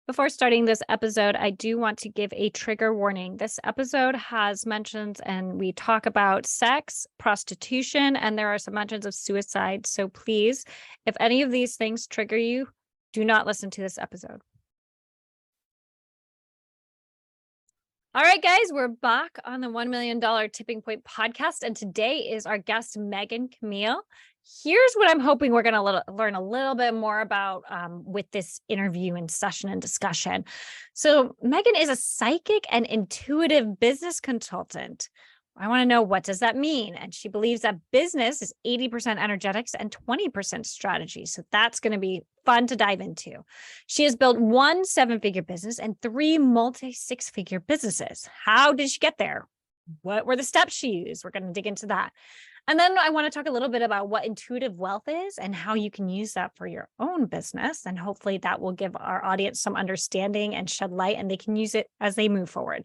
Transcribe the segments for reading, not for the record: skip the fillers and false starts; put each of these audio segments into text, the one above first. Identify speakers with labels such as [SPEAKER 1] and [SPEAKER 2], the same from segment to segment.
[SPEAKER 1] Before starting this episode, I do want to give a trigger warning. This episode has mentions, and we talk about sex, prostitution, and there are some mentions of suicide. So please, if any of these things trigger you, do not listen to this episode. All right, guys, we're back on the $1 million Tipping Point podcast. And today is our guest, Megan Camille. Here's what I'm hoping we're going to learn a little bit more about with this interview and session and discussion. So Megan is a psychic and intuitive business consultant. I want to know, what does that mean? And she believes that business is 80% energetics and 20% strategy. So that's going to be fun to dive into. She has built one 7-figure business and 3 multi-6-figure businesses. How did she get there? What were the steps she used? We're going to dig into that. And then I want to talk a little bit about what intuitive wealth is and how you can use that for your own business. And hopefully that will give our audience some understanding and shed light, and they can use it as they move forward.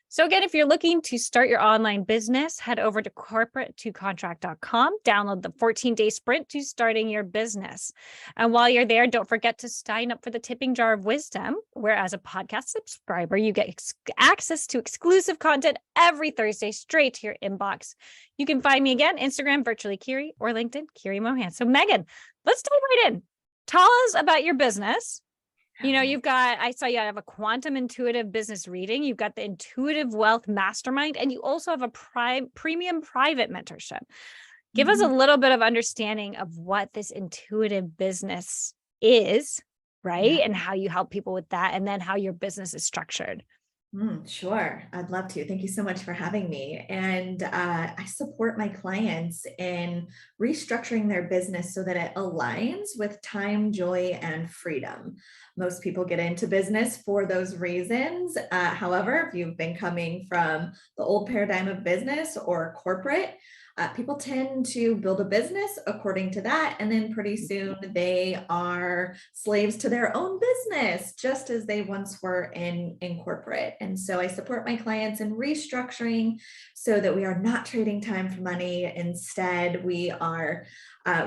[SPEAKER 1] So again, if you're looking to start your online business, head over to corporate2contract.com, download the 14-day sprint to starting your business. And while you're there, don't forget to sign up for the Tipping Jar of Wisdom, where as a podcast subscriber, you get access to exclusive content every Thursday straight to your inbox. You can find me again, Instagram, virtually Kiri, or LinkedIn, Kiri Mohan. So Megan, let's dive right in. Tell us about your business. You know, I saw you have a quantum intuitive business reading. You've got the intuitive wealth mastermind, and you also have a premium private mentorship. Give us a little bit of understanding of what this intuitive business is, right? And how you help people with that, and then how your business is structured.
[SPEAKER 2] Sure. I'd love to. Thank you so much for having me. And I support my clients in restructuring their business so that it aligns with time, joy, and freedom. Most people get into business for those reasons. However, if you've been coming from the old paradigm of business or corporate, people tend to build a business according to that. And then pretty soon they are slaves to their own business, just as they once were in corporate. And so I support my clients in restructuring so that we are not trading time for money. Instead, we are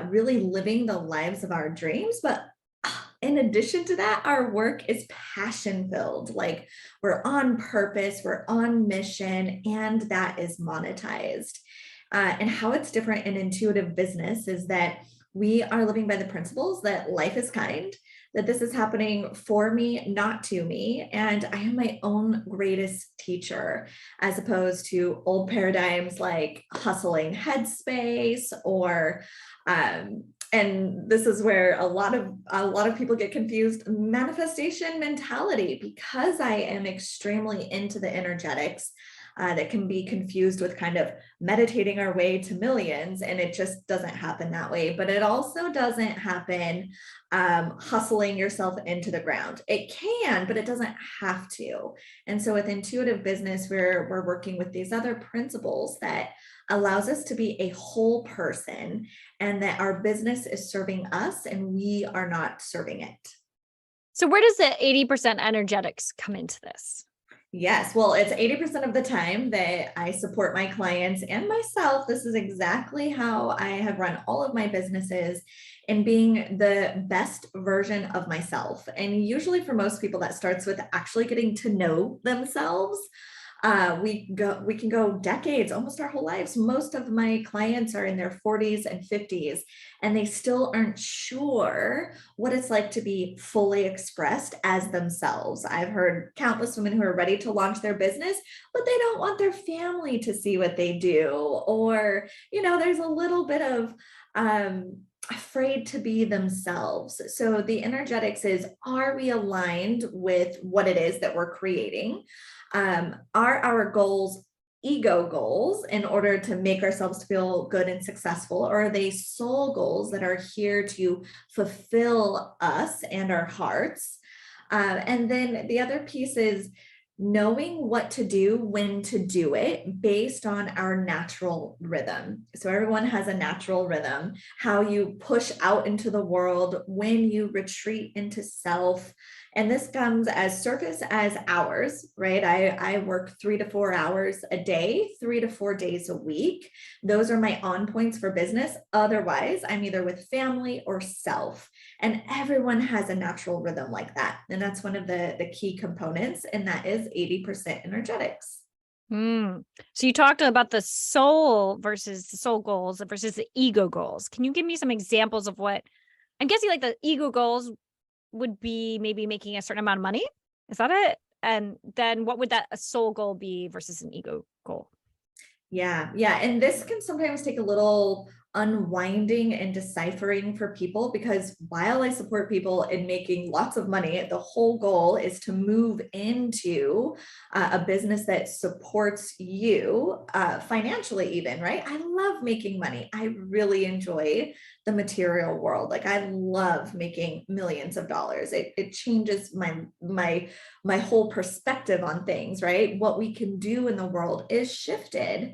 [SPEAKER 2] really living the lives of our dreams. But in addition to that, our work is passion filled. Like, we're on purpose, we're on mission, and that is monetized. And how it's different in intuitive business is that we are living by the principles that life is kind, that this is happening for me, not to me. And I am my own greatest teacher, as opposed to old paradigms like hustling headspace or, and this is where a lot of people get confused, manifestation mentality, because I am extremely into the energetics. That can be confused with kind of meditating our way to millions, and it just doesn't happen that way. But it also doesn't happen hustling yourself into the ground. It can, but it doesn't have to. And so with intuitive business, we're working with these other principles that allows us to be a whole person, and that our business is serving us and we are not serving it.
[SPEAKER 1] So where does the 80% energetics come into this?
[SPEAKER 2] Yes. Well, it's 80% of the time that I support my clients and myself. This is exactly how I have run all of my businesses, in being the best version of myself. And usually for most people, that starts with actually getting to know themselves. We can go decades, almost our whole lives. Most of my clients are in their 40s and 50s, and they still aren't sure what it's like to be fully expressed as themselves. I've heard countless women who are ready to launch their business, but they don't want their family to see what they do. Or, there's a little bit of, afraid to be themselves. So the energetics is, are we aligned with what it is that we're creating? Are our goals ego goals in order to make ourselves feel good and successful, or are they soul goals that are here to fulfill us and our hearts? And then the other piece is knowing what to do, when to do it, based on our natural rhythm. So everyone has a natural rhythm, how you push out into the world, when you retreat into self, And this comes as surface as hours, right? I work 3 to 4 hours a day, 3 to 4 days a week. Those are my on points for business. Otherwise, I'm either with family or self. And everyone has a natural rhythm like that. And that's one of the key components. And that is 80% energetics.
[SPEAKER 1] So you talked about the soul versus the soul goals versus the ego goals. Can you give me some examples of what I'm guessing like the ego goals would be maybe making a certain amount of money? Is that it? And then what would that a soul goal be versus an ego goal?
[SPEAKER 2] Yeah, yeah. And this can sometimes take a little unwinding and deciphering for people because while I support people in making lots of money, the whole goal is to move into a business that supports you financially, even, right? I love making money. I really enjoy the material world. Like I love making millions of dollars. It changes my whole perspective on things, right? What we can do in the world is shifted.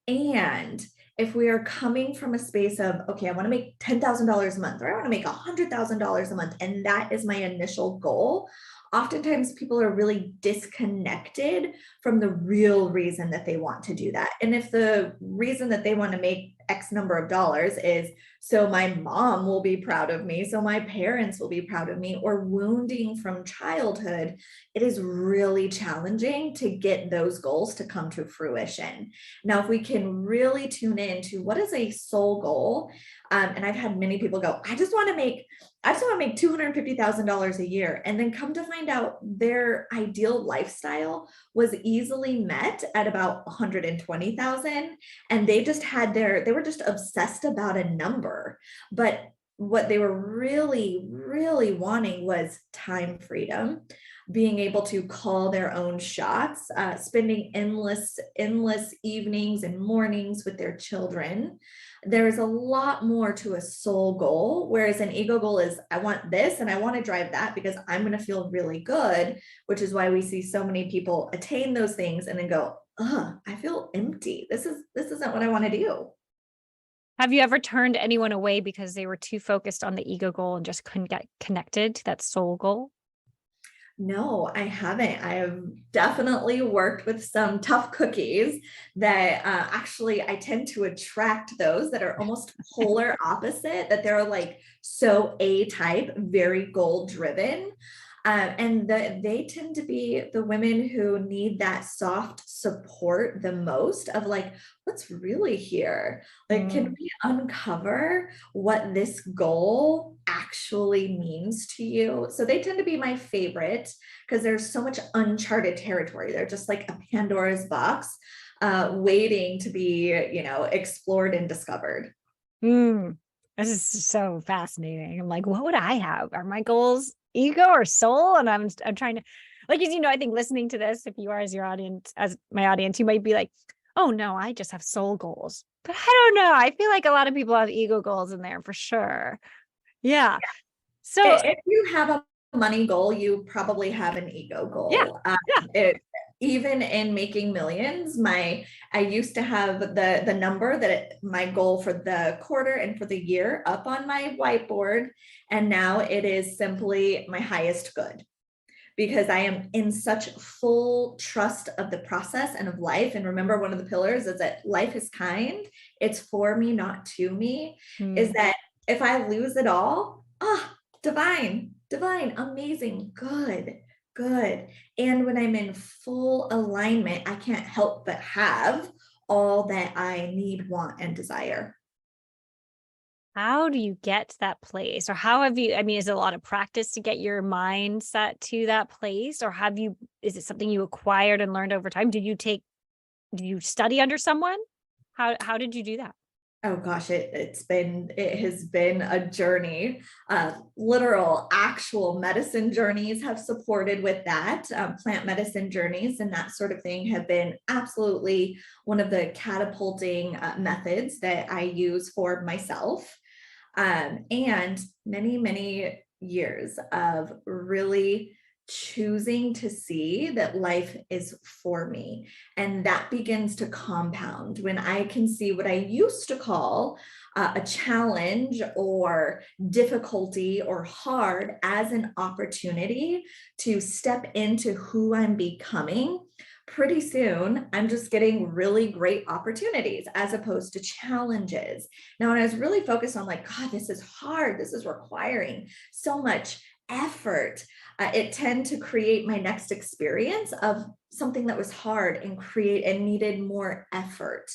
[SPEAKER 2] And if we are coming from a space of, okay, I want to make $10,000 a month, or I want to make $100,000 a month, and that is my initial goal, oftentimes people are really disconnected from the real reason that they want to do that. And if the reason that they want to make X number of dollars is so my mom will be proud of me, so my parents will be proud of me, or wounding from childhood, it is really challenging to get those goals to come to fruition. Now, if we can really tune into what is a soul goal, and I've had many people go, I just want to make $250,000 a year, and then come to find out their ideal lifestyle was easily met at about 120,000, and they were just obsessed about a number, but what they were really, really wanting was time freedom, being able to call their own shots, spending endless evenings and mornings with their children. There is a lot more to a soul goal, whereas an ego goal is, I want this and I want to drive that because I'm going to feel really good, which is why we see so many people attain those things and then go, ugh, I feel empty. This isn't what I want to do.
[SPEAKER 1] Have you ever turned anyone away because they were too focused on the ego goal and just couldn't get connected to that soul goal?
[SPEAKER 2] No, I haven't. I have definitely worked with some tough cookies that actually I tend to attract those that are almost polar opposite, that they're like so A type, very goal driven. They tend to be the women who need that soft support the most of like, what's really here? Like, can
[SPEAKER 1] Mm.
[SPEAKER 2] we uncover what this goal actually means to you? So they tend to be my favorite because there's so much uncharted territory. They're just like a Pandora's box waiting to be, explored and discovered.
[SPEAKER 1] Mm. This is so fascinating. I'm like, what would I have? Are my goals ego or soul? And I'm trying to, like, as you know, I think listening to this, if you are as your audience, as my audience, you might be like, oh no, I just have soul goals. But I don't know. I feel like a lot of people have ego goals in there for sure. Yeah. So
[SPEAKER 2] If you have a money goal, you probably have an ego
[SPEAKER 1] yeah,
[SPEAKER 2] goal.
[SPEAKER 1] yeah.
[SPEAKER 2] It, even in making millions, I used to have the number my goal for the quarter and for the year up on my whiteboard, and now it is simply my highest good because I am in such full trust of the process and of life. And remember, one of the pillars is that life is kind. It's for me, not to me. Is
[SPEAKER 1] Mm.
[SPEAKER 2] that if I lose it all, divine, amazing, good. And when I'm in full alignment, I can't help but have all that I need, want, and desire.
[SPEAKER 1] How do you get to that place? Or how have you, I mean, is it a lot of practice to get your mindset to that place? Or is it something you acquired and learned over time? Did you study under someone? How did you do that?
[SPEAKER 2] Oh gosh, it has been a journey. Literal, actual medicine journeys have supported with that. Plant medicine journeys and that sort of thing have been absolutely one of the catapulting methods that I use for myself. And many years of really choosing to see that life is for me. And that begins to compound when I can see what I used to call a challenge or difficulty or hard as an opportunity to step into who I'm becoming. Pretty soon, I'm just getting really great opportunities as opposed to challenges. Now, when I was really focused on like, God, this is hard, this is requiring so much effort, it tend to create my next experience of something that was hard and create and needed more effort,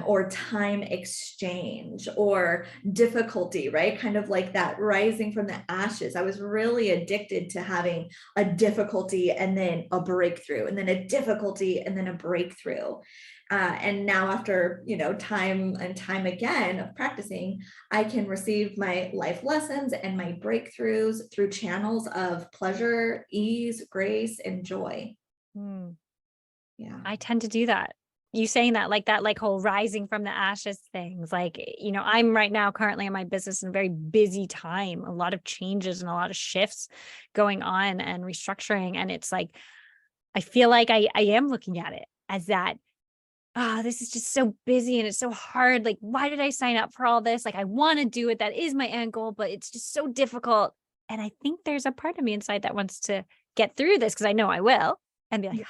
[SPEAKER 2] or time exchange or difficulty, right? Kind of like that rising from the ashes. I was really addicted to having a difficulty and then a breakthrough, and then a difficulty and then a breakthrough. And now after, time and time again of practicing, I can receive my life lessons and my breakthroughs through channels of pleasure, ease, grace, and joy.
[SPEAKER 1] Hmm.
[SPEAKER 2] Yeah.
[SPEAKER 1] I tend to do that. You saying that like whole rising from the ashes things, like, I'm right now currently in my business in a very busy time, a lot of changes and a lot of shifts going on and restructuring. And it's like, I feel like I am looking at it as that, this is just so busy and it's so hard. Like, why did I sign up for all this? Like, I want to do it. That is my end goal, but it's just so difficult. And I think there's a part of me inside that wants to get through this because I know I will and be like,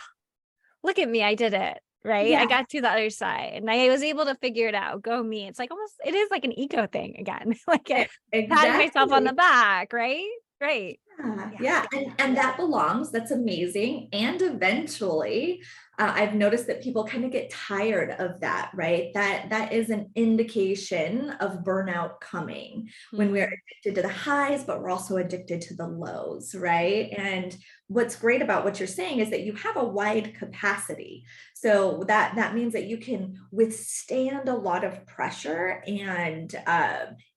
[SPEAKER 1] look at me, I did it. Right. I
[SPEAKER 2] Yeah,
[SPEAKER 1] got to the other side and I was able to figure it out. Go me. It's like almost, it is like an ego thing again, like patting myself on
[SPEAKER 2] exactly.
[SPEAKER 1] the back. Right. Right.
[SPEAKER 2] Yeah,
[SPEAKER 1] Yeah.
[SPEAKER 2] yeah, and that belongs. That's amazing. And eventually, I've noticed that people kind of get tired of that, right? That is an indication of burnout coming when we're
[SPEAKER 1] Mm,
[SPEAKER 2] addicted to the highs, but we're also addicted to the lows, right? And what's great about what you're saying is that you have a wide capacity. So that means that you can withstand a lot of pressure and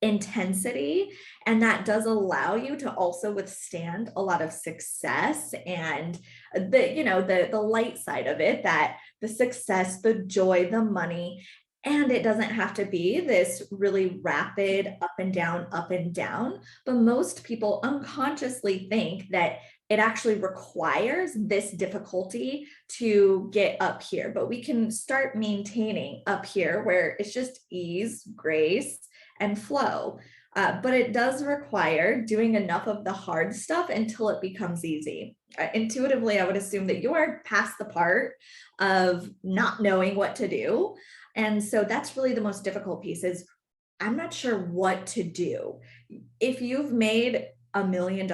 [SPEAKER 2] intensity, and that does allow you to also withstand a lot of success and the light side of it, that the success, the joy, the money. And it doesn't have to be this really rapid up and down. But most people unconsciously think that it actually requires this difficulty to get up here. But we can start maintaining up here where it's just ease, grace, and flow. But it does require doing enough of the hard stuff until it becomes easy. Intuitively, I would assume that you're past the part of not knowing what to do. And so that's really the most difficult piece is I'm not sure what to do. If you've made $1 million,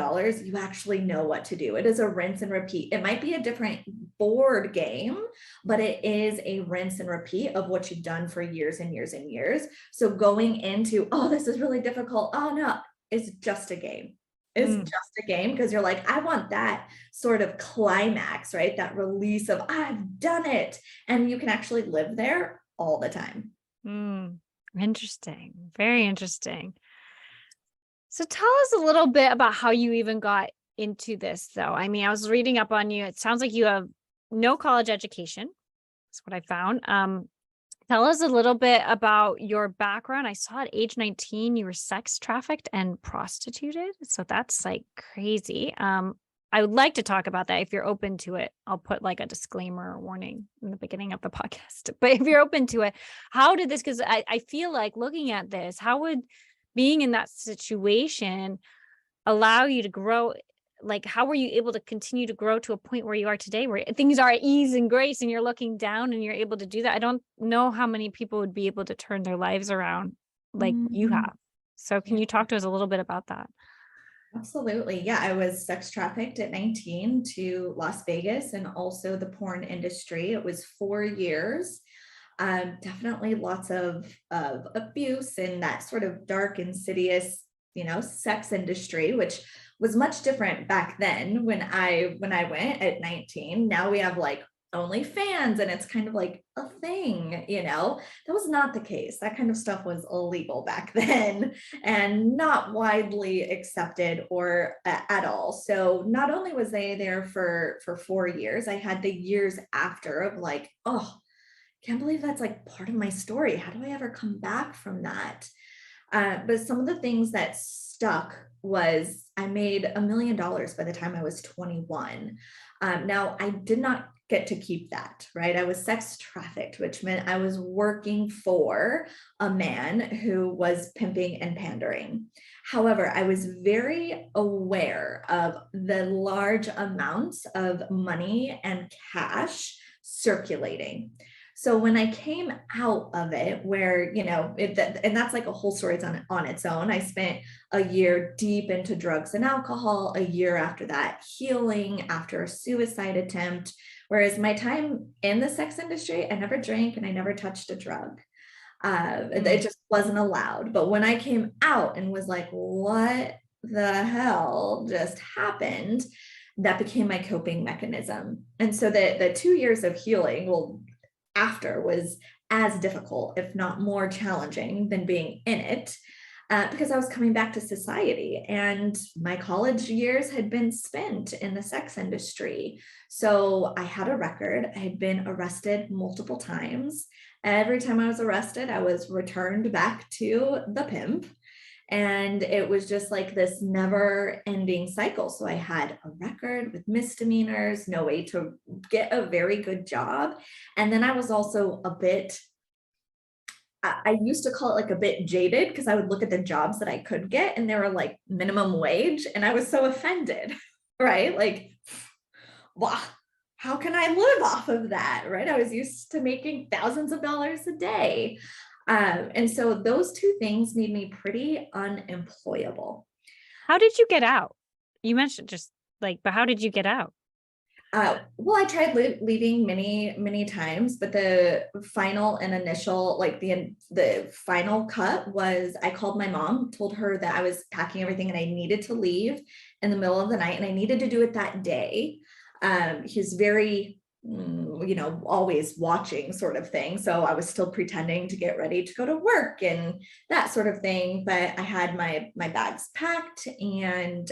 [SPEAKER 2] you actually know what to do. It is a rinse and repeat. It might be a different board game, but it is a rinse and repeat of what you've done for years and years and years. So going into, oh, this is really difficult. Oh no, it's just a game. It's
[SPEAKER 1] mm,
[SPEAKER 2] just a game because you're like, I want that sort of climax, right? That release of I've done it. And you can actually live there all the time.
[SPEAKER 1] mm. Interesting. Very interesting. So tell us a little bit about how you even got into this, though. I mean, I was reading up on you. It sounds like you have no college education. That's what I found. Tell us a little bit about your background. I saw at age 19, you were sex trafficked and prostituted. So that's like crazy. I would like to talk about that if you're open to it. I'll put like a disclaimer or warning in the beginning of the podcast. But if you're open to it, how did this, because I feel like looking at this, how would being in that situation allow you to grow? Like, how were you able to continue to grow to a point where you are today, where things are at ease and grace and you're looking down and you're able to do that? I don't know how many people would be able to turn their lives around like you
[SPEAKER 2] Mhm.
[SPEAKER 1] have. So can
[SPEAKER 2] Yeah.
[SPEAKER 1] you talk to us a little bit about that?
[SPEAKER 2] Absolutely. Yeah, I was sex trafficked at 19 to Las Vegas and also the porn industry. It was 4 years. Definitely lots of abuse in that sort of dark, insidious, sex industry, which was much different back then when I went at 19. Now we have like OnlyFans and it's kind of like a thing. That was not the case. That kind of stuff was illegal back then and not widely accepted or at all. So not only was I there for 4 years, I had the years after of like, oh, can't believe that's like part of my story. How do I ever come back from that? But some of the things that stuck was I made $1 million by the time I was 21. Now, I did not get to keep that, right? I was sex trafficked, which meant I was working for a man who was pimping and pandering. However, I was very aware of the large amounts of money and cash circulating. So when I came out of it, where, and that's like a whole story, it's on its own. I spent a year deep into drugs and alcohol, a year after that healing after a suicide attempt. Whereas my time in the sex industry, I never drank and I never touched a drug. It just wasn't allowed. But when I came out and was like, what the hell just happened? That became my coping mechanism. And so the 2 years of healing, after, was as difficult, if not more challenging than being in it, because I was coming back to society and my college years had been spent in the sex industry. So I had a record. I had been arrested multiple times. Every time I was arrested, I was returned back to the pimp. And it was just like this never ending cycle. So I had a record with misdemeanors, no way to get a very good job. And then I was also I used to call it like a bit jaded, because I would look at the jobs that I could get and they were like minimum wage. And I was so offended, right? Like, wow, how can I live off of that? Right? I was used to making thousands of dollars a day. And so those two things made me pretty unemployable.
[SPEAKER 1] How did you get out? You mentioned but how did you get out?
[SPEAKER 2] Well, I tried leaving many times, but the final and initial, like the final cut was, I called my mom, told her that I was packing everything and I needed to leave in the middle of the night and I needed to do it that day. He's very, always watching sort of thing. So I was still pretending to get ready to go to work and that sort of thing. But I had my bags packed and,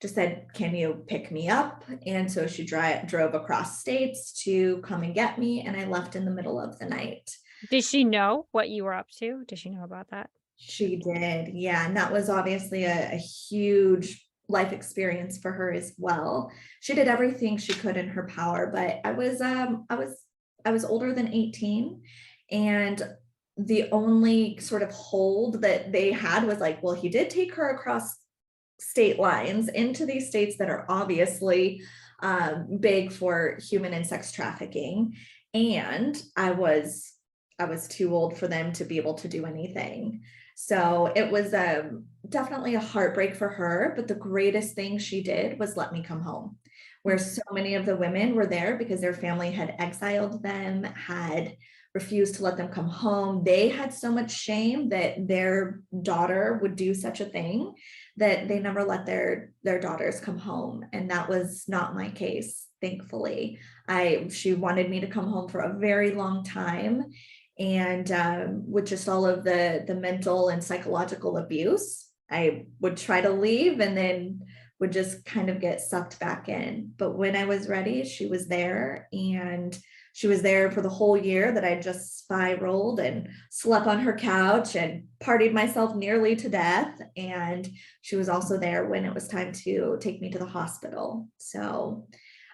[SPEAKER 2] just said, can you pick me up? And so she drove across states to come and get me. And I left in the middle of the night.
[SPEAKER 1] Did she know what you were up to? Did she know about that?
[SPEAKER 2] She did. Yeah. And that was obviously a huge life experience for her as well. She did everything she could in her power, but I was older than 18, and the only sort of hold that they had was like, well, he did take her across state lines into these states that are obviously big for human and sex trafficking. And I was too old for them to be able to do anything. So it was definitely a heartbreak for her. But the greatest thing she did was let me come home, where so many of the women were there because their family had exiled them, had refused to let them come home. They had so much shame that their daughter would do such a thing that they never let their daughters come home. And that was not my case, thankfully. She wanted me to come home for a very long time. And with just all of the mental and psychological abuse, I would try to leave and then would just kind of get sucked back in. But when I was ready, she was there, and she was there for the whole year that I just spiraled and slept on her couch and partied myself nearly to death. And she was also there when it was time to take me to the hospital. So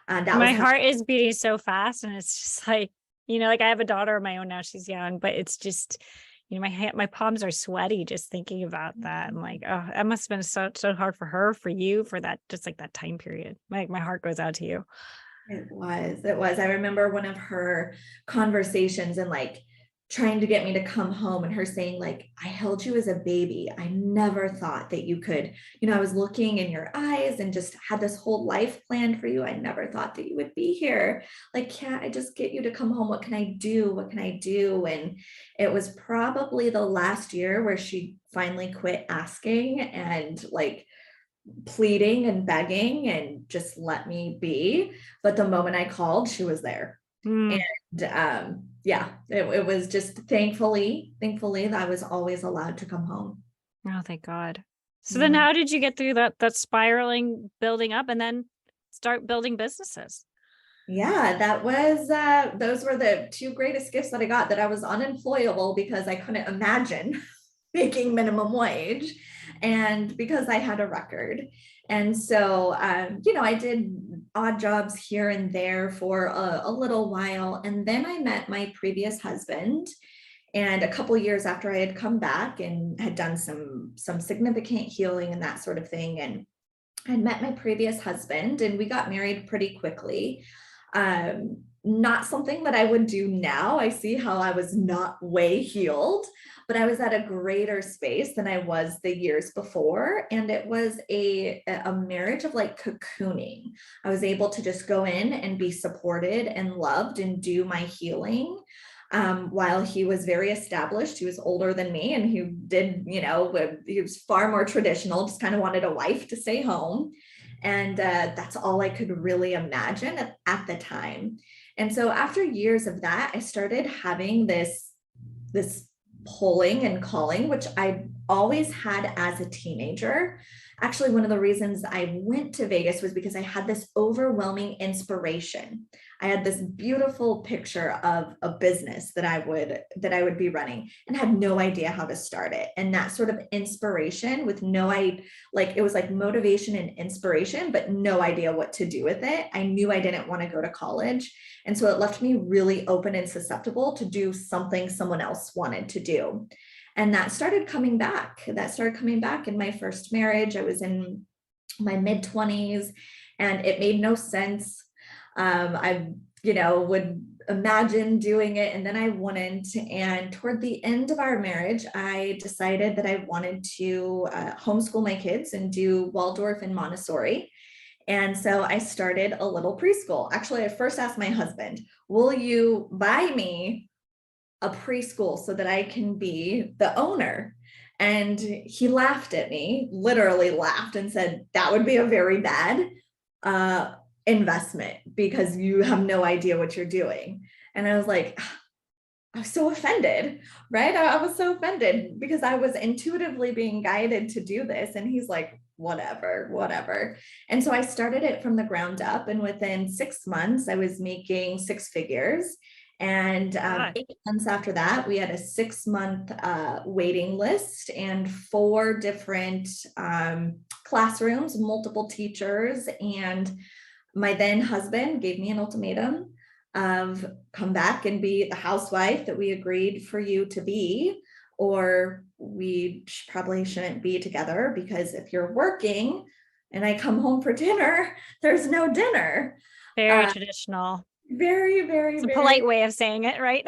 [SPEAKER 1] my heart is beating so fast, and it's just like, like I have a daughter of my own now. She's young, but it's just, my palms are sweaty just thinking about that. I'm like, oh, that must have been so hard for her, for you, for that, just like that time period. My heart goes out to you.
[SPEAKER 2] It was. I remember one of her conversations and like trying to get me to come home, and her saying like, I held you as a baby. I never thought that you could, I was looking in your eyes and just had this whole life planned for you. I never thought that you would be here. Like, can't I just get you to come home? What can I do? What can I do? And it was probably the last year where she finally quit asking and like pleading and begging and just let me be. But the moment I called, she was there. And it was just thankfully that I was always allowed to come home.
[SPEAKER 1] Oh, thank God. So then how did you get through that spiraling, building up, and then start building businesses?
[SPEAKER 2] Yeah, that was those were the two greatest gifts that I got, that I was unemployable because I couldn't imagine making minimum wage, and because I had a record. And so, I did odd jobs here and there for a little while. And then I met my previous husband. And a couple of years after I had come back and had done some significant healing and that sort of thing, and I met my previous husband, and we got married pretty quickly. Not something that I would do now. I see how I was not way healed, but I was at a greater space than I was the years before. And it was a marriage of like cocooning. I was able to just go in and be supported and loved and do my healing. While he was very established, he was older than me, and he did, he was far more traditional, just kind of wanted a wife to stay home. And that's all I could really imagine at the time. And so after years of that, I started having this pulling and calling, which I always had as a teenager. Actually, one of the reasons I went to Vegas was because I had this overwhelming inspiration. I had this beautiful picture of a business that I would be running, and had no idea how to start it. And that sort of inspiration with it was like motivation and inspiration, but no idea what to do with it. I knew I didn't want to go to college. And so it left me really open and susceptible to do something someone else wanted to do. And that started coming back. In my first marriage. I was in my mid-20s, and it made no sense. I would imagine doing it, and then I wouldn't. And toward the end of our marriage, I decided that I wanted to homeschool my kids and do Waldorf and Montessori. And so I started a little preschool. Actually, I first asked my husband, will you buy me a preschool so that I can be the owner? And he laughed at me, literally laughed, and said, that would be a very bad investment, because you have no idea what you're doing. And I was like, I was so offended, right? I was so offended because I was intuitively being guided to do this. And he's like, whatever. And so I started it from the ground up. And within 6 months, I was making 6 figures. And 8 months after that, we had a 6-month waiting list and 4 different classrooms, multiple teachers. And my then husband gave me an ultimatum of come back and be the housewife that we agreed for you to be, or we probably shouldn't be together, because if you're working and I come home for dinner, there's no dinner.
[SPEAKER 1] Very traditional.
[SPEAKER 2] Very, very,
[SPEAKER 1] it's a
[SPEAKER 2] very
[SPEAKER 1] polite way of saying it, right?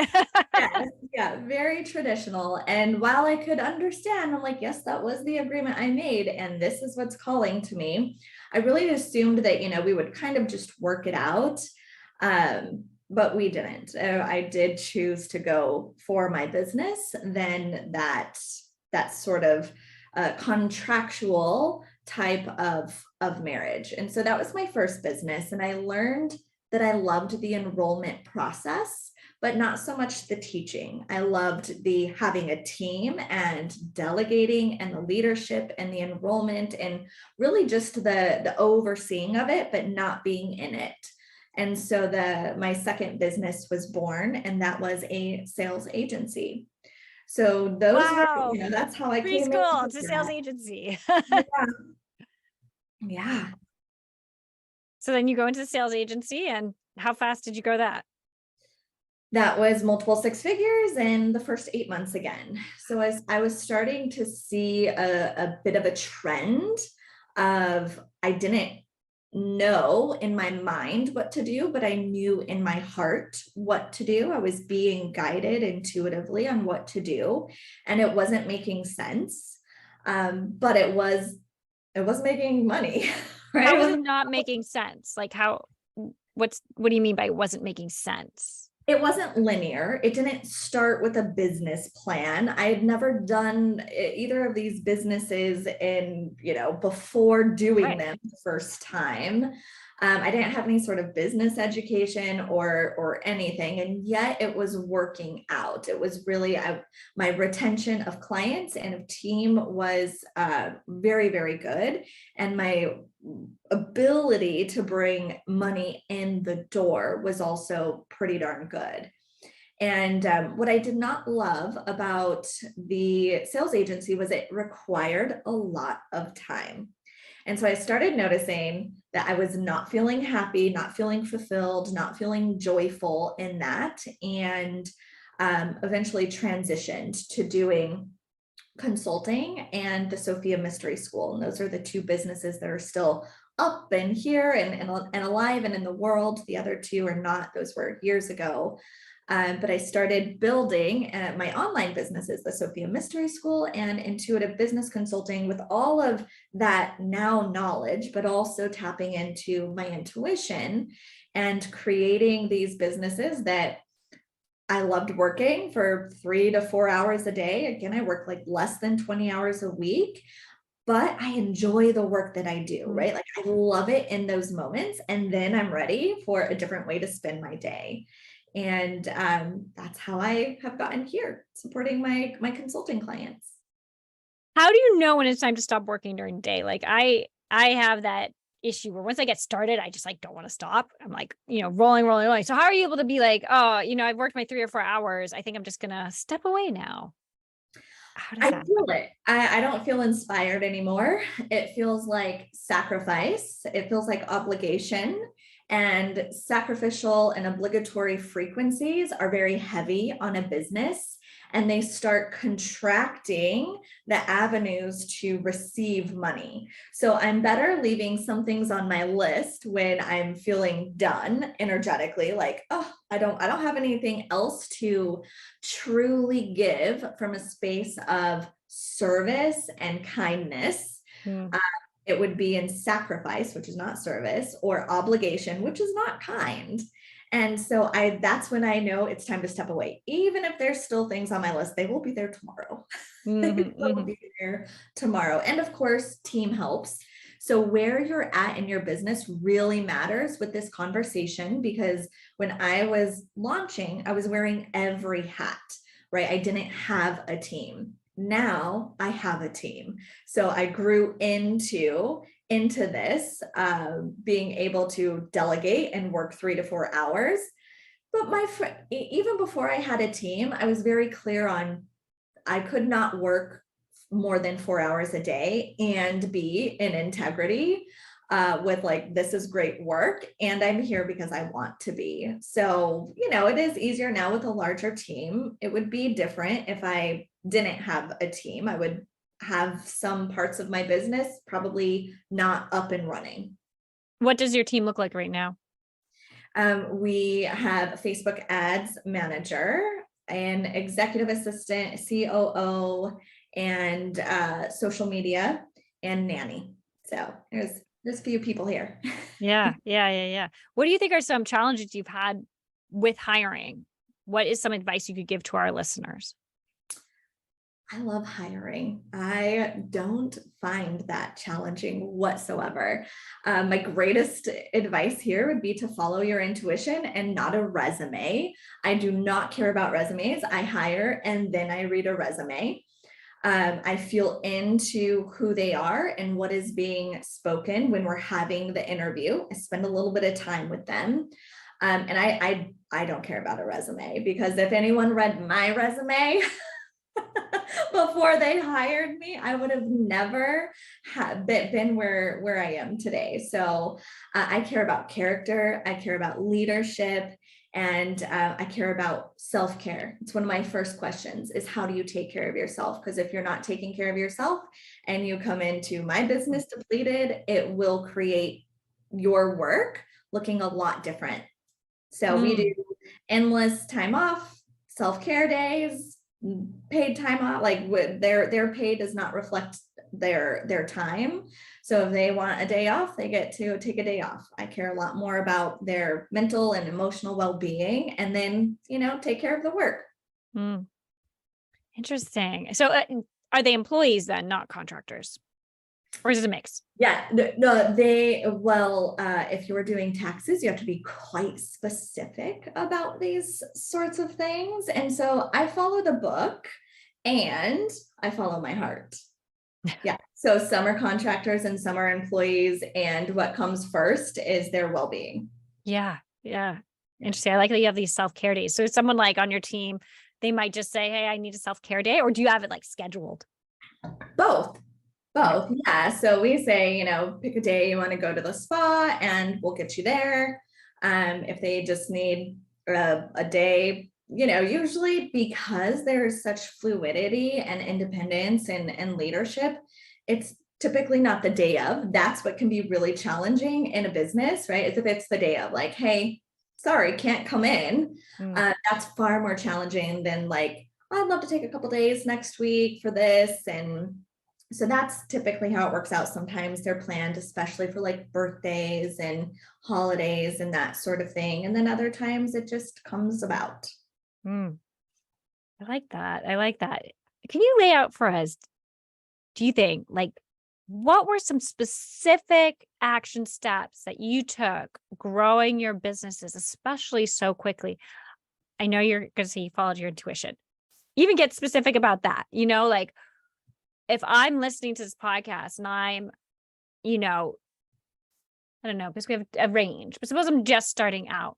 [SPEAKER 2] yes, yeah, very traditional. And while I could understand, I'm like, yes, that was the agreement I made, and this is what's calling to me. I really assumed that, we would kind of just work it out. But we didn't. I did choose to go for my business. Then that sort of contractual type of marriage. And so that was my first business. And I learned that I loved the enrollment process, but not so much the teaching. I loved the having a team and delegating and the leadership and the enrollment and really just the overseeing of it, but not being in it. And so my second business was born, and that was a sales agency. So those
[SPEAKER 1] wow.
[SPEAKER 2] were, that's how I came
[SPEAKER 1] preschool
[SPEAKER 2] into
[SPEAKER 1] to sales agency.
[SPEAKER 2] Yeah.
[SPEAKER 1] So then you go into the sales agency, and how fast did you grow that?
[SPEAKER 2] That was multiple 6 figures in the first 8 months again. So as I was starting to see a bit of a trend of, I didn't know in my mind what to do, but I knew in my heart what to do. I was being guided intuitively on what to do, and it wasn't making sense. But it was making money. Right?
[SPEAKER 1] How was it not making sense? Like what do you mean by it wasn't making sense?
[SPEAKER 2] It wasn't linear. It didn't start with a business plan. I had never done either of these businesses before doing them the first time. I didn't have any sort of business education or anything, and yet it was working out. It was really, my retention of clients and of team was very, very good. And my ability to bring money in the door was also pretty darn good. And what I did not love about the sales agency was it required a lot of time. And so I started noticing that I was not feeling happy, not feeling fulfilled, not feeling joyful in that, and eventually transitioned to doing consulting and the Sophia Mystery School. And those are the two businesses that are still up and here and alive and in the world. The other two are not. Those were years ago. But I started building my online businesses, the Sophia Mystery School and Intuitive Business Consulting, with all of that now knowledge, but also tapping into my intuition and creating these businesses that I loved working for 3 to 4 hours a day. Again, I work like less than 20 hours a week, but I enjoy the work that I do, right? Like I love it in those moments. And then I'm ready for a different way to spend my day. And that's how I have gotten here, supporting my consulting clients.
[SPEAKER 1] How do you know when it's time to stop working during the day? Like I have that issue where once I get started, I just like don't want to stop. I'm like, rolling. So how are you able to be like, oh, I've worked my 3 or 4 hours. I think I'm just gonna step away now. How does
[SPEAKER 2] I
[SPEAKER 1] that?
[SPEAKER 2] feel it. I don't feel inspired anymore. It feels like sacrifice. It feels like obligation. And sacrificial and obligatory frequencies are very heavy on a business, and they start contracting the avenues to receive money. So I'm better leaving some things on my list when I'm feeling done energetically, like, oh, I don't have anything else to truly give from a space of service and kindness.
[SPEAKER 1] Mm.
[SPEAKER 2] It would be in sacrifice, which is not service, or obligation, which is not kind. And so that's when I know it's time to step away. Even if there's still things on my list, they will be there tomorrow. They will be there tomorrow. And of course, team helps. So where you're at in your business really matters with this conversation, because when I was launching, I was wearing every hat, right? I didn't have a team. Now I have a team. So I grew into this, being able to delegate and work 3 to 4 hours. But my friend, even before I had a team, I was very clear on I could not work more than 4 hours a day and be in integrity with like, this is great work and I'm here because I want to be. So, it is easier now with a larger team. It would be different if I didn't have a team. I would have some parts of my business probably not up and running.
[SPEAKER 1] What does your team look like right now?
[SPEAKER 2] We have a Facebook ads manager, an executive assistant, COO, and social media and nanny. So there's a few people here.
[SPEAKER 1] Yeah. What do you think are some challenges you've had with hiring? What is some advice you could give to our listeners?
[SPEAKER 2] I love hiring. I don't find that challenging whatsoever. My greatest advice here would be to follow your intuition and not a resume. I do not care about resumes. I hire and then I read a resume. I feel into who they are and what is being spoken when we're having the interview. I spend a little bit of time with them. And I don't care about a resume, because if anyone read my resume, before they hired me, I would have never been where I am today. So I care about character, I care about leadership, and I care about self-care. It's one of my first questions is, how do you take care of yourself? Because if you're not taking care of yourself and you come into my business depleted, it will create your work looking a lot different. So we do endless time off, self-care days, paid time off, like their pay does not reflect their time. So if they want a day off, they get to take a day off. I care a lot more about their mental and emotional well-being, and then, take care of the work.
[SPEAKER 1] Interesting. So are they employees then, not contractors? Or is it a mix?
[SPEAKER 2] Yeah, no, if you were doing taxes, you have to be quite specific about these sorts of things. And so I follow the book and I follow my heart. Yeah. So some are contractors and some are employees. And what comes first is their well-being.
[SPEAKER 1] Yeah. Interesting. I like that you have these self-care days. So someone like on your team, they might just say, hey, I need a self-care day, or do you have it like scheduled?
[SPEAKER 2] Both. Both. Yeah. So we say, pick a day you want to go to the spa and we'll get you there. If they just need a day, usually because there's such fluidity and independence and leadership, it's typically not the day of. That's what can be really challenging in a business, right? Is if it's the day of like, hey, sorry, can't come in. That's far more challenging than like, I'd love to take a couple days next week for this. And so that's typically how it works out. Sometimes they're planned, especially for like birthdays and holidays and that sort of thing. And then other times it just comes about.
[SPEAKER 1] I like that. I like that. Can you lay out for us, do you think, like, what were some specific action steps that you took growing your businesses, especially so quickly? I know you're going to say you followed your intuition. Even get specific about that, like if I'm listening to this podcast and I'm, I don't know, because we have a range, but suppose I'm just starting out.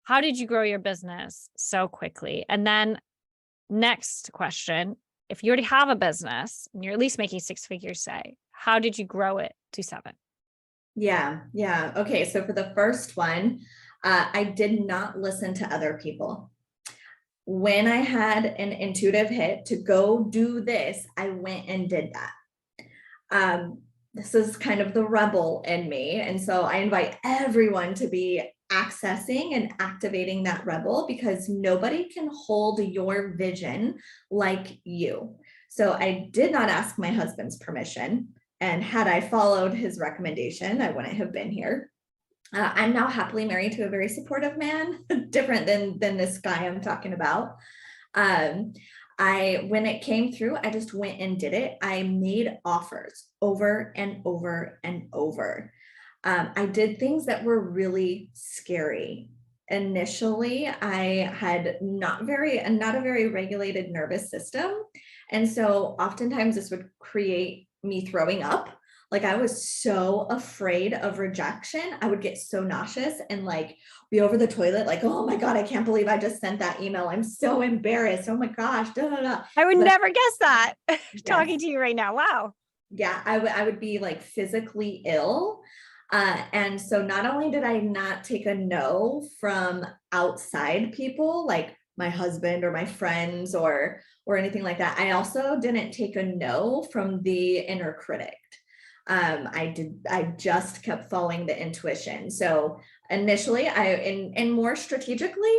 [SPEAKER 1] How did you grow your business so quickly? And then next question, if you already have a business and you're at least making 6 figures, say, how did you grow it to 7?
[SPEAKER 2] Yeah. Yeah. Okay. So for the first one, I did not listen to other people. When I had an intuitive hit to go do this, I went and did that. This is kind of the rebel in me. And so I invite everyone to be accessing and activating that rebel, because nobody can hold your vision like you. So I did not ask my husband's permission. And had I followed his recommendation, I wouldn't have been here. I'm now happily married to a very supportive man, different than this guy I'm talking about. When it came through, I just went and did it. I made offers over and over and over. I did things that were really scary. Initially, I had not a very regulated nervous system. And so oftentimes this would create me throwing up. Like I was so afraid of rejection. I would get so nauseous and like be over the toilet, like, oh my God, I can't believe I just sent that email. I'm so embarrassed. Oh my gosh. Da, da, da.
[SPEAKER 1] I would never guess that talking
[SPEAKER 2] Yes.
[SPEAKER 1] to you right now. Wow.
[SPEAKER 2] Yeah, I would be like physically ill. And so not only did I not take a no from outside people, like my husband or my friends or anything like that, I also didn't take a no from the inner critic. I just kept following the intuition. So initially and more strategically,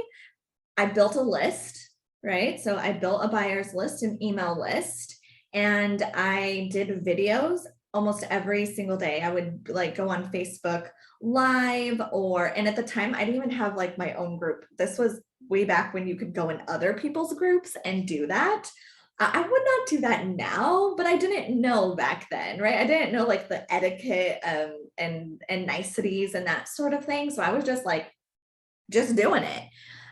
[SPEAKER 2] I built a list, right? So I built a buyer's list, an email list, and I did videos almost every single day. I would like go on Facebook Live and at the time I didn't even have like my own group. This was way back when you could go in other people's groups and do that. I would not do that now, but I didn't know back then, right? I didn't know like the etiquette and niceties and that sort of thing. So I was just doing it.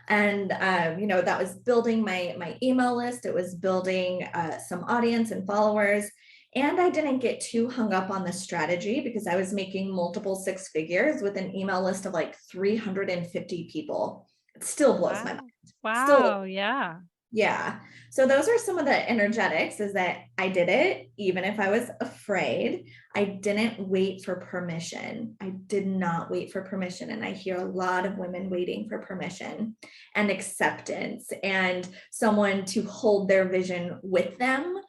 [SPEAKER 2] And that was building my email list. It was building some audience and followers. And I didn't get too hung up on the strategy because I was making multiple 6 figures with an email list of like 350 people. It still blows my mind.
[SPEAKER 1] Wow. Yeah.
[SPEAKER 2] Yeah. So those are some of the energetics, is that I did it even if I was afraid. I didn't wait for permission. I did not wait for permission. And I hear a lot of women waiting for permission and acceptance and someone to hold their vision with them.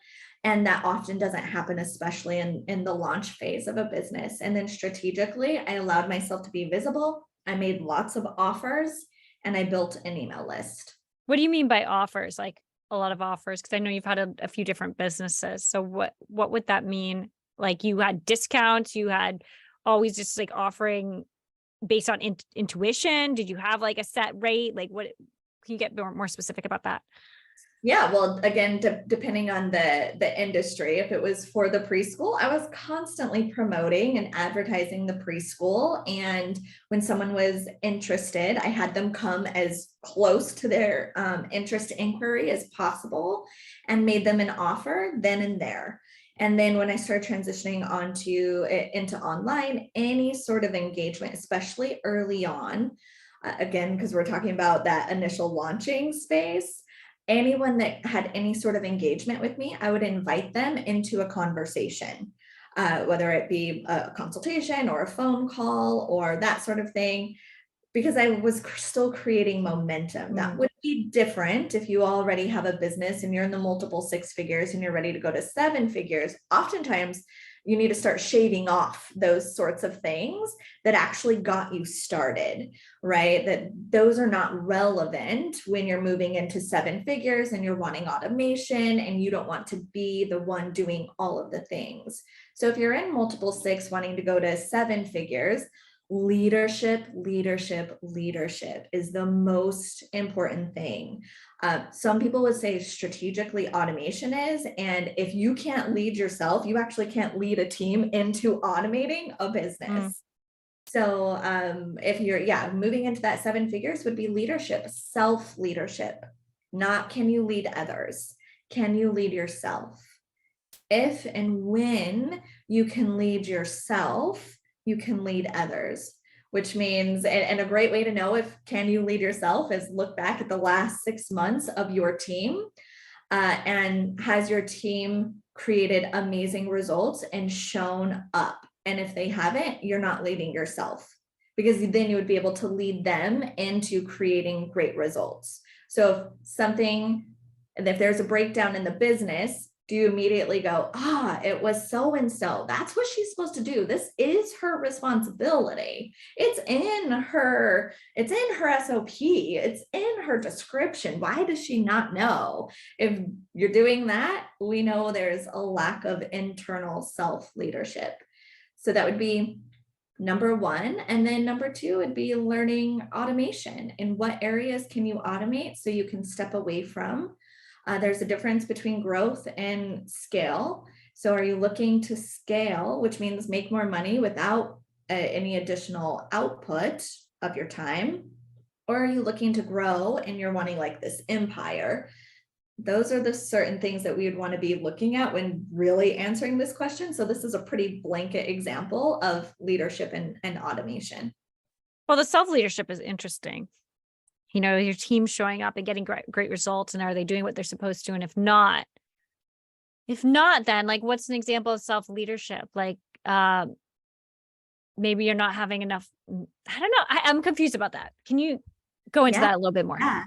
[SPEAKER 2] And that often doesn't happen, especially in the launch phase of a business. And then strategically, I allowed myself to be visible. I made lots of offers and I built an email list.
[SPEAKER 1] What do you mean by offers? Like a lot of offers? Because I know you've had a few different businesses. So what would that mean? Like you had discounts, you had always just like offering based on intuition? Did you have like a set rate? Like what, can you get more specific about that?
[SPEAKER 2] Yeah, well, again, depending on the industry, if it was for the preschool, I was constantly promoting and advertising the preschool. And when someone was interested, I had them come as close to their interest inquiry as possible and made them an offer then and there. And then when I started transitioning into online, any sort of engagement, especially early on, again, because we're talking about that initial launching space, anyone that had any sort of engagement with me, I would invite them into a conversation, whether it be a consultation or a phone call or that sort of thing, because I was still creating momentum. That would be different if you already have a business and you're in the multiple six figures and you're ready to go to seven figures. Oftentimes, you need to start shaving off those sorts of things that actually got you started, right? That those are not relevant when you're moving into seven figures and you're wanting automation and you don't want to be the one doing all of the things. So if you're in multiple six wanting to go to seven figures, leadership is the most important thing. Some people would say strategically automation is, and if you can't lead yourself, you actually can't lead a team into automating a business. So if you're moving into that seven figures would be leadership, self-leadership, not can you lead others? Can you lead yourself? If and when you can lead yourself, you can lead others, which means, and a great way to know if can you lead yourself is look back at the last 6 months of your team, and has your team created amazing results and shown up? And if they haven't, you're not leading yourself, because then you would be able to lead them into creating great results. So if there's a breakdown in the business, do you immediately go, it was so-and-so, that's what she's supposed to do, this is her responsibility, it's in her SOP, it's in her description, why does she not know? If you're doing that, we know there's a lack of internal self-leadership. So that would be number one. And then number two would be learning automation. In what areas can you automate so you can step away from? There's a difference between growth and scale. So are you looking to scale, which means make more money without any additional output of your time? Or are you looking to grow and you're wanting like this empire? Those are the certain things that we would want to be looking at when really answering this question. So this is a pretty blanket example of leadership and automation.
[SPEAKER 1] Well, the self-leadership is interesting. Your team showing up and getting great results, and are they doing what they're supposed to? And if not, then like, what's an example of self-leadership? Like, maybe you're not having enough. I don't know. I'm confused about that. Can you go into that a little bit more?
[SPEAKER 2] Yeah.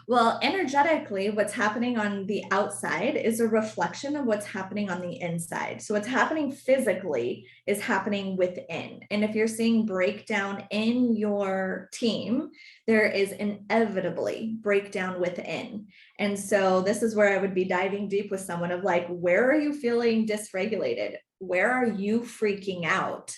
[SPEAKER 2] Well, energetically, what's happening on the outside is a reflection of what's happening on the inside. So what's happening physically is happening within. And if you're seeing breakdown in your team, there is inevitably breakdown within. And so this is where I would be diving deep with someone of like, where are you feeling dysregulated? Where are you freaking out?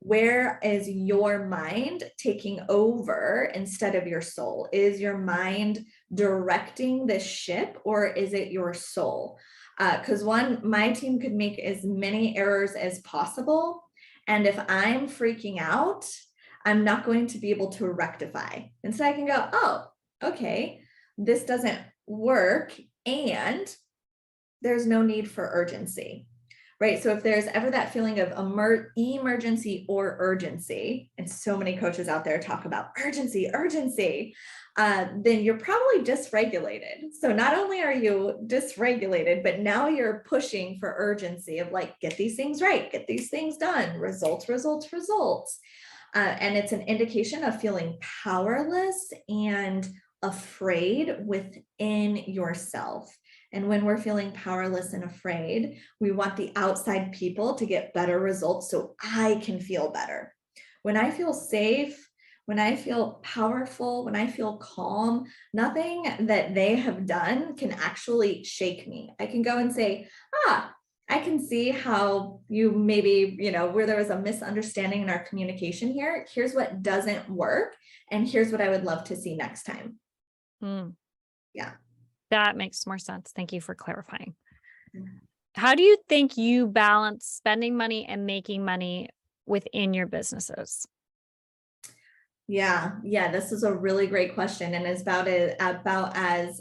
[SPEAKER 2] Where is your mind taking over instead of your soul? Is your mind directing the ship, or is it your soul? Because my team could make as many errors as possible. And if I'm freaking out, I'm not going to be able to rectify. And so I can go, oh, okay, this doesn't work. And there's no need for urgency. Right. So if there's ever that feeling of emergency or urgency, and so many coaches out there talk about urgency, then you're probably dysregulated. So not only are you dysregulated, but now you're pushing for urgency of like, get these things right, get these things done, results. And it's an indication of feeling powerless and afraid within yourself. And when we're feeling powerless and afraid, we want the outside people to get better results so I can feel better. When I feel safe, when I feel powerful, when I feel calm, nothing that they have done can actually shake me. I can go and say, I can see how you maybe, where there was a misunderstanding in our communication here. Here's what doesn't work. And here's what I would love to see next time. Yeah.
[SPEAKER 1] That makes more sense. Thank you for clarifying. How do you think you balance spending money and making money within your businesses?
[SPEAKER 2] Yeah, this is a really great question, and it's about as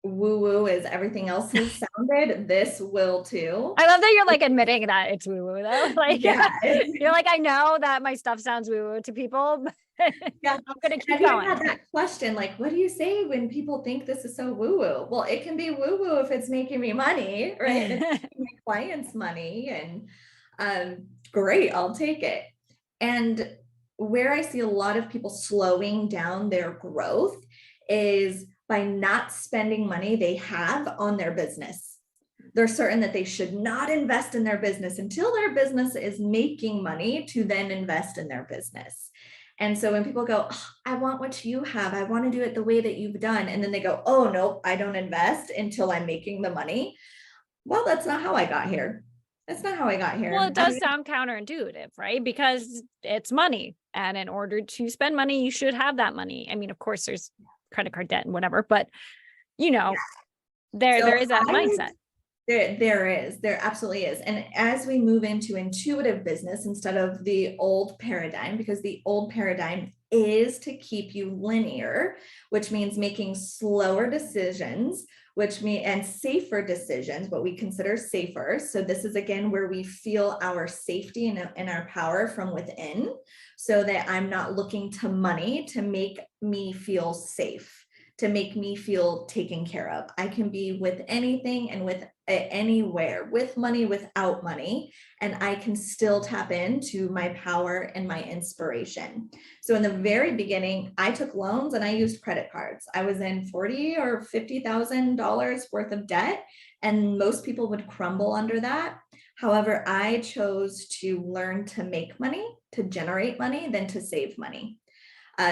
[SPEAKER 2] woo-woo as everything else has sounded. This will too.
[SPEAKER 1] I love that you're like admitting that it's woo-woo though. Like,
[SPEAKER 2] yeah.
[SPEAKER 1] You're like, I know that my stuff sounds woo-woo to people.
[SPEAKER 2] Yeah.
[SPEAKER 1] I'm going to keep
[SPEAKER 2] Have you
[SPEAKER 1] going.
[SPEAKER 2] had that question? Like, what do you say when people think this is so woo-woo? Well, it can be woo-woo if it's making me money, right? And it's making my clients money, and great, I'll take it. And where I see a lot of people slowing down their growth is by not spending money they have on their business. They're certain that they should not invest in their business until their business is making money to then invest in their business. And so when people go, oh, I want what you have, I want to do it the way that you've done. And then they go, oh, no, I don't invest until I'm making the money. Well, that's not how I got here. That's not how I got here.
[SPEAKER 1] Well, it does sound counterintuitive, right? Because it's money. And in order to spend money, you should have that money. I mean, of course, there's credit card debt and whatever, but there is that mindset.
[SPEAKER 2] There absolutely is. And as we move into intuitive business instead of the old paradigm, because the old paradigm is to keep you linear, which means making slower decisions, and safer decisions, what we consider safer. So this is again where we feel our safety and our power from within, so that I'm not looking to money to make me feel safe, to make me feel taken care of. I can be with anything and with anywhere, with money, without money, and I can still tap into my power and my inspiration. So in the very beginning, I took loans and I used credit cards. I was in $40,000 or $50,000 worth of debt, and most people would crumble under that. However, I chose to learn to make money, to generate money, than to save money.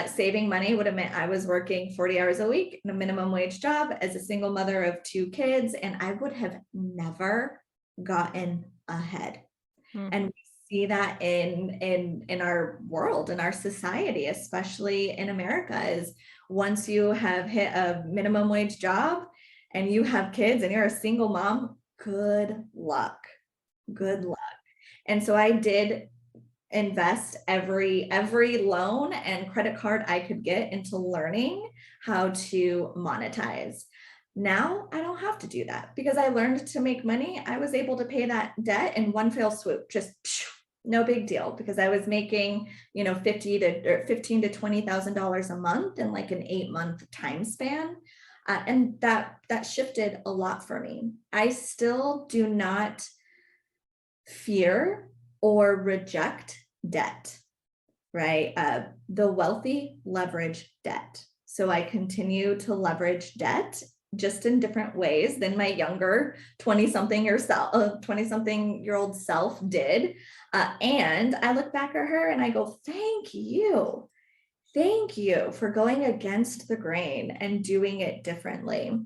[SPEAKER 2] Saving money would have meant I was working 40 hours a week in a minimum wage job as a single mother of 2 kids, and I would have never gotten ahead. And we see that in our world, in our society, especially in America, is once you have hit a minimum wage job and you have kids and you're a single mom, good luck. Good luck. And so I did invest every loan and credit card I could get into learning how to monetize. Now I don't have to do that because I learned to make money. I was able to pay that debt in one fell swoop, just no big deal, because I was making, $15,000 to $20,000 a month in like an 8-month time span. And that shifted a lot for me. I still do not fear or reject debt, right? The wealthy leverage debt. So I continue to leverage debt, just in different ways than my younger 20-something-year-old self did. And I look back at her and I go, thank you for going against the grain and doing it differently.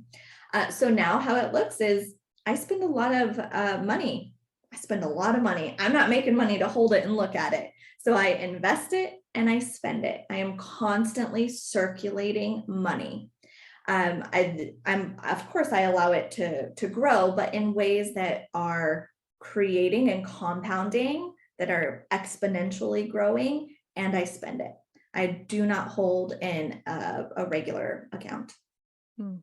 [SPEAKER 2] So now how it looks is I spend a lot of money. I'm not making money to hold it and look at it. So I invest it and I spend it. I am constantly circulating money. I'm of course I allow it to grow, but in ways that are creating and compounding, that are exponentially growing, and I spend it. I do not hold in a regular account.
[SPEAKER 1] Do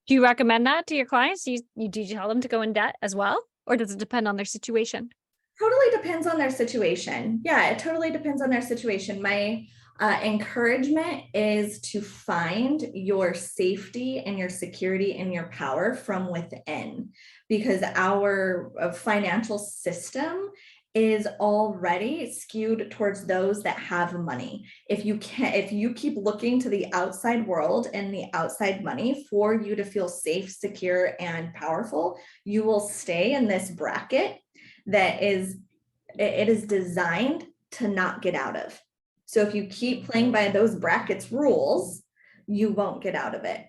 [SPEAKER 1] you recommend that to your clients? Do you tell them to go in debt as well? Or does it depend on their situation?
[SPEAKER 2] Totally depends on their situation. Yeah, it totally depends on their situation. My encouragement is to find your safety and your security and your power from within, because our financial system is already skewed towards those that have money. If you keep looking to the outside world and the outside money for you to feel safe, secure, and powerful, you will stay in this bracket that is designed to not get out of. So if you keep playing by those brackets rules, you won't get out of it.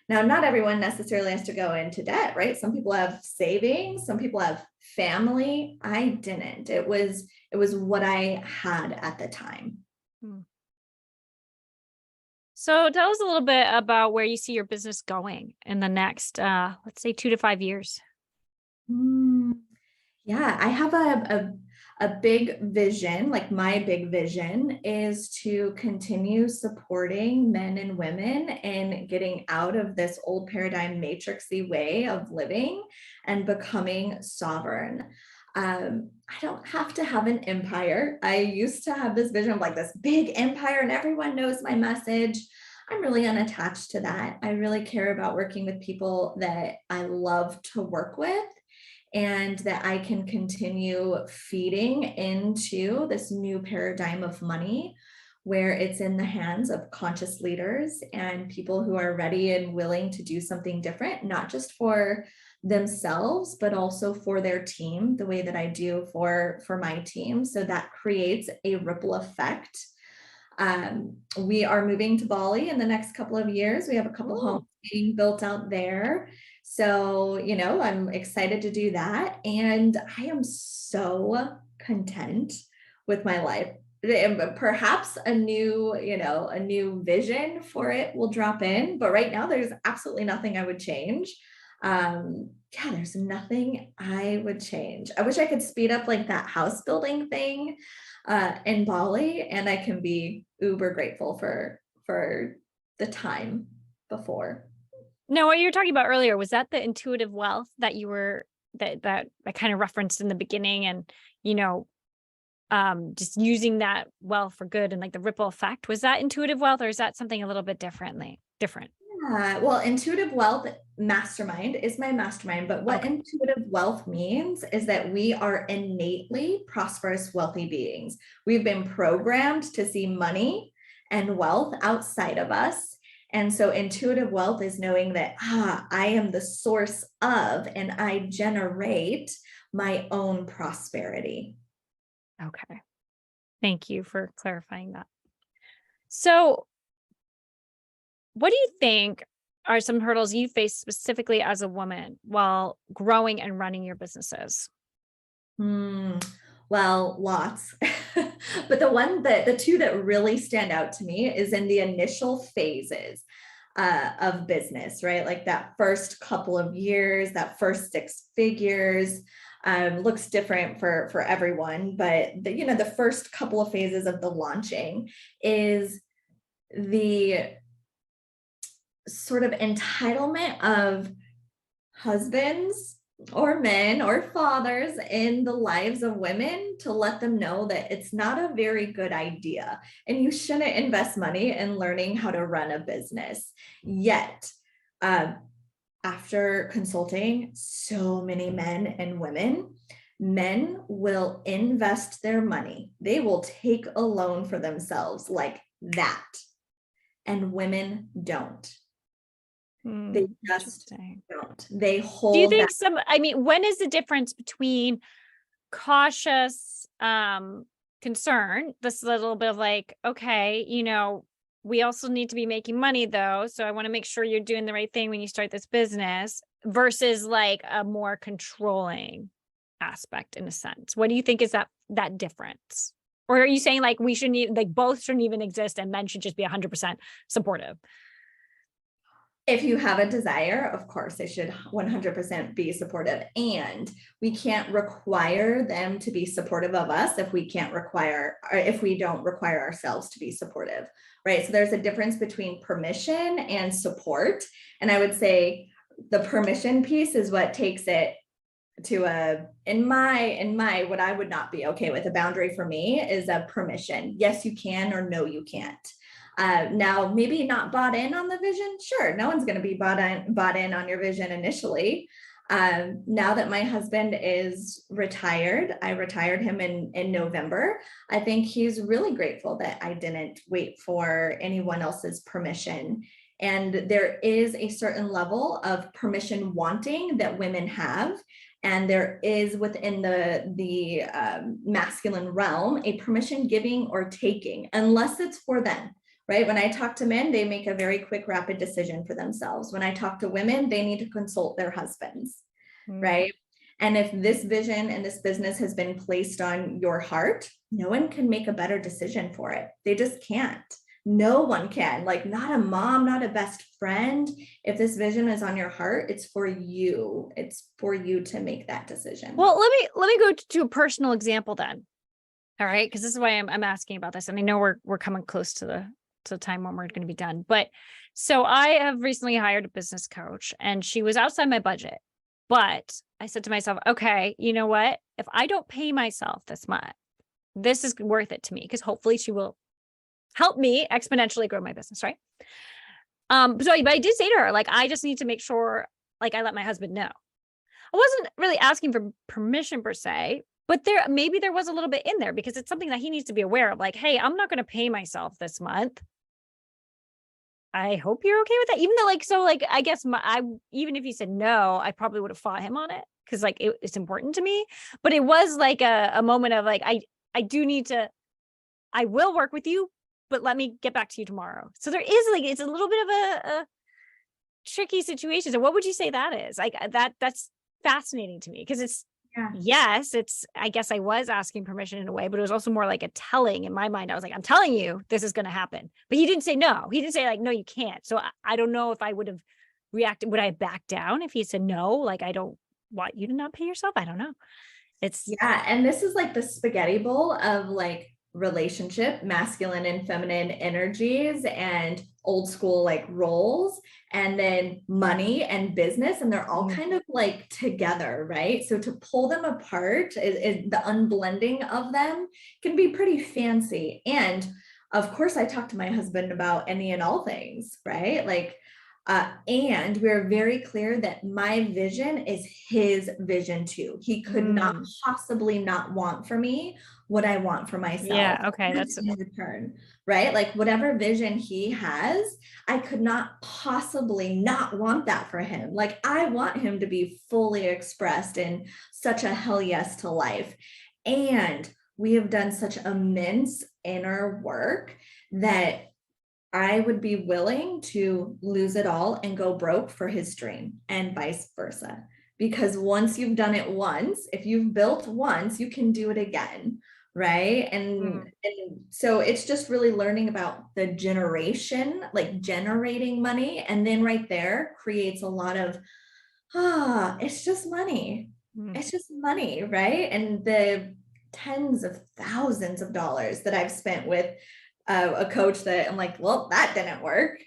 [SPEAKER 2] Now, not everyone necessarily has to go into debt, right? Some people have savings, some people have family. I didn't. It was what I had at the time.
[SPEAKER 1] So tell us a little bit about where you see your business going in the next, let's say 2 to 5 years.
[SPEAKER 2] Yeah, I have a big vision. Like, my big vision is to continue supporting men and women in getting out of this old paradigm matrixy way of living and becoming sovereign. I don't have to have an empire. I used to have this vision of like this big empire and everyone knows my message. I'm really unattached to that. I really care about working with people that I love to work with and that I can continue feeding into this new paradigm of money where it's in the hands of conscious leaders and people who are ready and willing to do something different, not just for themselves, but also for their team, the way that I do for my team. So that creates a ripple effect. We are moving to Bali in the next couple of years. We have a couple homes being built out there. So, I'm excited to do that. And I am so content with my life. And perhaps a new vision for it will drop in. But right now, there's absolutely nothing I would change. There's nothing I would change. I wish I could speed up like that house building thing in Bali, and I can be uber grateful for the time before.
[SPEAKER 1] No, what you were talking about earlier, was that the intuitive wealth that you were that I kind of referenced in the beginning, and just using that wealth for good and like the ripple effect? Was that intuitive wealth, or is that something a little bit different?
[SPEAKER 2] Well, intuitive wealth mastermind is my mastermind, but what intuitive wealth means is that we are innately prosperous, wealthy beings. We've been programmed to see money and wealth outside of us. And so intuitive wealth is knowing that, I am the source of, and I generate my own prosperity.
[SPEAKER 1] Okay. Thank you for clarifying that. So what do you think are some hurdles you face specifically as a woman while growing and running your businesses?
[SPEAKER 2] Well, lots. But the two that really stand out to me is in the initial phases of business, right? Like that first couple of years, that first 6 figures, looks different for everyone. But the first couple of phases of the launching is the sort of entitlement of husbands or men or fathers in the lives of women to let them know that it's not a very good idea and you shouldn't invest money in learning how to run a business. Yet, after consulting so many men and women, men will invest their money. They will take a loan for themselves like that. And women don't. They just don't. They hold.
[SPEAKER 1] Do you think when is the difference between cautious concern, this little bit of like, okay, we also need to be making money though, so I want to make sure you're doing the right thing when you start this business, versus like a more controlling aspect in a sense? What do you think is that difference? Or are you saying like we shouldn't even, like both shouldn't even exist and men should just be 100% supportive?
[SPEAKER 2] If you have a desire, of course, they should 100% be supportive. And we can't require them to be supportive of us if we don't require ourselves to be supportive, right? So there's a difference between permission and support. And I would say the permission piece is what takes it to in my what I would not be okay with. A boundary for me is a permission. Yes, you can, or no, you can't. Now, maybe not bought in on the vision. Sure, no one's going to be bought in on your vision initially. Now that my husband is retired, I retired him in November. I think he's really grateful that I didn't wait for anyone else's permission. And there is a certain level of permission wanting that women have. And there is within the masculine realm a permission giving or taking, unless it's for them. Right? When I talk to men, they make a very quick, rapid decision for themselves. When I talk to women, they need to consult their husbands, right? And if this vision and this business has been placed on your heart, no one can make a better decision for it. They just can't. No one can. Like, not a mom, not a best friend. If this vision is on your heart, it's for you. It's for you to make that decision.
[SPEAKER 1] Well, let me go to a personal example then. All right, because this is why I'm asking about this, and I know we're coming close to the time when we're going to be done. But so I have recently hired a business coach, and she was outside my budget But I said to myself, okay, you know what? If I don't pay myself this month, this is worth it to me because hopefully she will help me exponentially grow my business, right? But I did say to her, like, I just need to make sure, like, I let my husband know. I wasn't really asking for permission per se, but maybe there was a little bit in there because it's something that he needs to be aware of. Like, hey, I'm not going to pay myself this month. I hope you're okay with that. Even though, like, so, like, I guess even if he said no, I probably would have fought him on it because, like, it's important to me. But it was like a moment of like, I do need to. I will work with you, but let me get back to you tomorrow. So there is like, it's a little bit of a tricky situation. So what would you say that is? Like that's fascinating to me because yes, I guess I was asking permission in a way, but it was also more like a telling in my mind. I was like, I'm telling you, this is going to happen. But he didn't say no. He didn't say like, no, you can't. So I don't know if I would have reacted. Would I have backed down if he said no? Like, I don't want you to not pay yourself. I don't know.
[SPEAKER 2] Yeah. And this is like the spaghetti bowl of like relationship, masculine and feminine energies and old school like roles, and then money and business. And they're all kind of like together, right? So to pull them apart is the unblending of them can be pretty fancy. And of course, I talk to my husband about any and all things, right? Like, and we're very clear that my vision is his vision too. He could not possibly not want for me what I want for myself.
[SPEAKER 1] Yeah. Okay. That's
[SPEAKER 2] in return, right? Like whatever vision he has, I could not possibly not want that for him. Like I want him to be fully expressed in such a hell yes to life. And we have done such immense inner work that I would be willing to lose it all and go broke for his dream and vice versa. Because once you've done it once, if you've built once, you can do it again. Right. And so it's just really learning about the generation, like generating money. And then right there creates a lot of, it's just money. It's just money. Right. And the tens of thousands of dollars that I've spent with a coach that I'm like, well, that didn't work.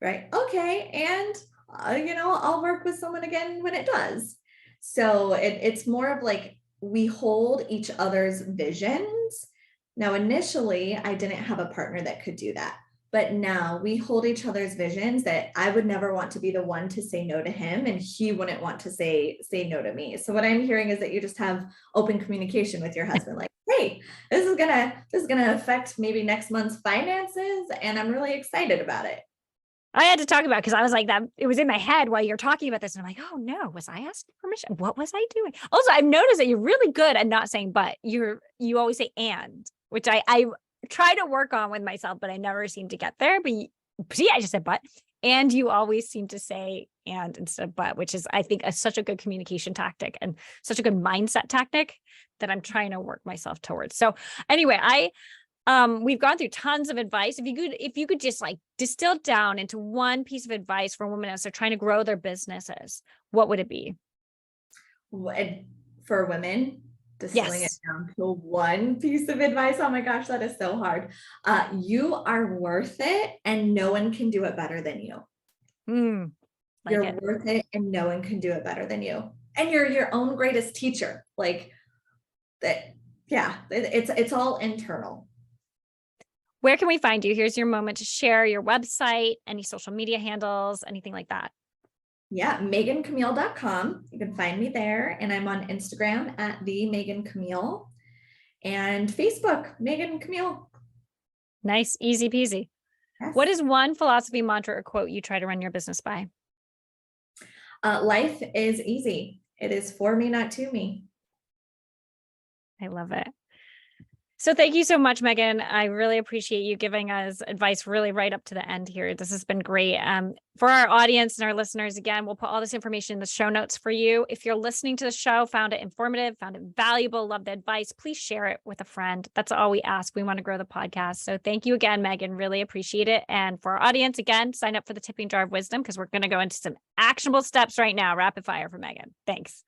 [SPEAKER 2] Right. Okay. And, I'll work with someone again when it does. So it's more of like, we hold each other's visions. Now, initially, I didn't have a partner that could do that. But now we hold each other's visions that I would never want to be the one to say no to him, and he wouldn't want to say no to me. So what I'm hearing is that you just have open communication with your husband, like, hey, this is gonna affect maybe next month's finances, and I'm really excited about it.
[SPEAKER 1] I had to talk about it because I was like that. It was in my head while you're talking about this. And I'm like, oh no, was I asking permission? What was I doing? Also, I've noticed that you're really good at not saying, but you always say, and, which I try to work on with myself, but I never seem to get there. But see, I just said, but, and you always seem to say, and instead of but, which is, I think, such a good communication tactic and such a good mindset tactic that I'm trying to work myself towards. So anyway, we've gone through tons of advice. If you could just like distill down into one piece of advice for women as they're trying to grow their businesses, what would it be?
[SPEAKER 2] For women, distilling it down to one piece of advice. Oh my gosh, that is so hard. You are worth it, and no one can do it better than you. You're worth it, and no one can do it better than you. And you're your own greatest teacher. Like that. Yeah, it's all internal.
[SPEAKER 1] Where can we find you? Here's your moment to share your website, any social media handles, anything like that.
[SPEAKER 2] Yeah, megancamille.com. You can find me there. And I'm on Instagram at the Megan Camille, and Facebook, Megan Camille.
[SPEAKER 1] Nice, easy peasy. Yes. What is one philosophy, mantra, or quote you try to run your business by?
[SPEAKER 2] Life is easy. It is for me, not to me.
[SPEAKER 1] I love it. So thank you so much, Megan. I really appreciate you giving us advice really right up to the end here. This has been great. For our audience and our listeners, again, we'll put all this information in the show notes for you. If you're listening to the show, found it informative, found it valuable, love the advice, please share it with a friend. That's all we ask. We want to grow the podcast. So thank you again, Megan. Really appreciate it. And for our audience, again, sign up for the Tipping Jar of Wisdom because we're going to go into some actionable steps right now. Rapid fire for Megan. Thanks.